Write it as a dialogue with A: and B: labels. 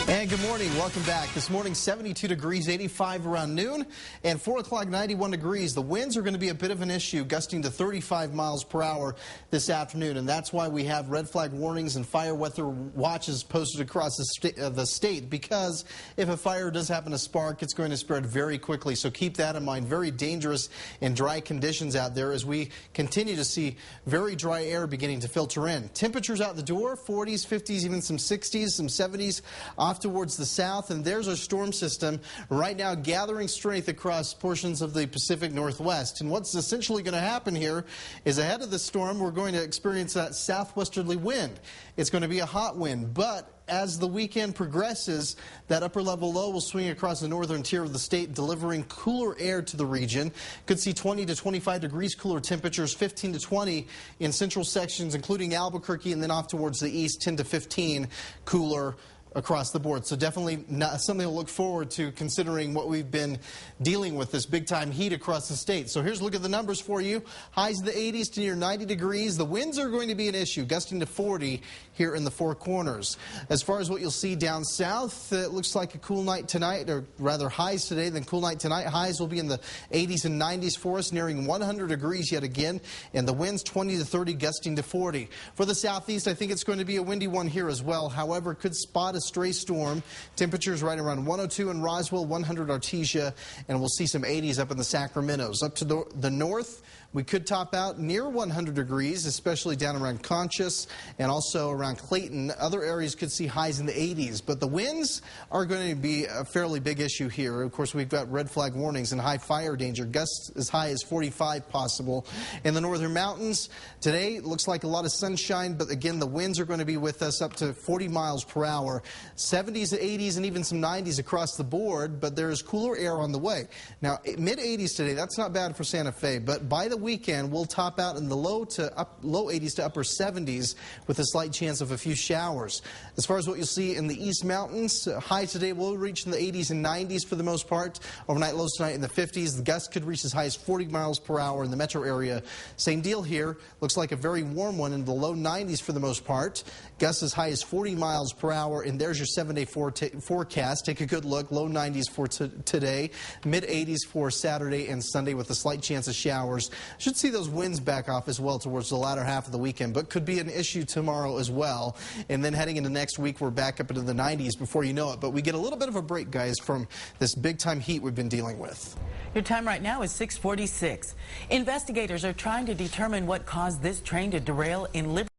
A: And good morning. Welcome back. This morning, 72 degrees, 85 around noon, and 4 o'clock, 91 degrees. The winds are going to be a bit of an issue, gusting to 35 miles per hour this afternoon, and that's why we have red flag warnings and fire weather watches posted across the state, because if a fire does happen to spark, it's going to spread very quickly. So keep that in mind. Very dangerous and dry conditions out there as we continue to see very dry air beginning to filter in. Temperatures out the door, 40s, 50s, even some 60s, some 70s off towards the south, and there's our storm system right now gathering strength across portions of the Pacific Northwest. And what's essentially going to happen here is ahead of the storm, we're going to experience that southwesterly wind. It's going to be a hot wind, but as the weekend progresses, that upper level low will swing across the northern tier of the state, delivering cooler air to the region. Could see 20 to 25 degrees cooler temperatures, 15 to 20 in central sections, including Albuquerque, and then off towards the east, 10 to 15 cooler across the board. So definitely something to look forward to, considering what we've been dealing with, this big time heat across the state. So here's a look at the numbers for you. Highs in the 80s to near 90 degrees. The winds are going to be an issue, gusting to 40 here in the Four Corners. As far as what you'll see down south, it looks like a cool night tonight, or rather highs today than cool night tonight. Highs will be in the 80s and 90s for us, nearing 100 degrees yet again, and the winds 20 to 30, gusting to 40. For the southeast, I think it's going to be a windy one here as well. However, could spot a stray storm. Temperatures right around 102 in Roswell, 100 Artesia, and we'll see some 80s up in the Sacramentos. Up to the north, we could top out near 100 degrees, especially down around Conchas and also around Clayton. Other areas could see highs in the 80s, but the winds are going to be a fairly big issue here. Of course, we've got red flag warnings and high fire danger, gusts as high as 45 possible. In the northern mountains, today it looks like a lot of sunshine, but again, the winds are going to be with us up to 40 miles per hour. 70s, 80s, and even some 90s across the board, but there is cooler air on the way. Now, mid-80s today, that's not bad for Santa Fe, but by the weekend, we'll top out in the low 80s to upper 70s with a slight chance of a few showers. As far as what you'll see in the East Mountains, high today will reach in the 80s and 90s for the most part. Overnight lows tonight in the 50s. The gusts could reach as high as 40 miles per hour in the metro area. Same deal here. Looks like a very warm one in the low 90s for the most part. Gusts as high as 40 miles per hour, and there's your 7-day forecast. Take a good look. Low 90s for today, mid 80s for Saturday and Sunday with a slight chance of showers. Should see those winds back off as well towards the latter half of the weekend, but could be an issue tomorrow as well. And then heading into next week, we're back up into the 90s before you know it. But we get a little bit of a break, guys, from this big time heat we've been dealing with.
B: Your time right now is 6:46. Investigators are trying to determine what caused this train to derail in Liberty.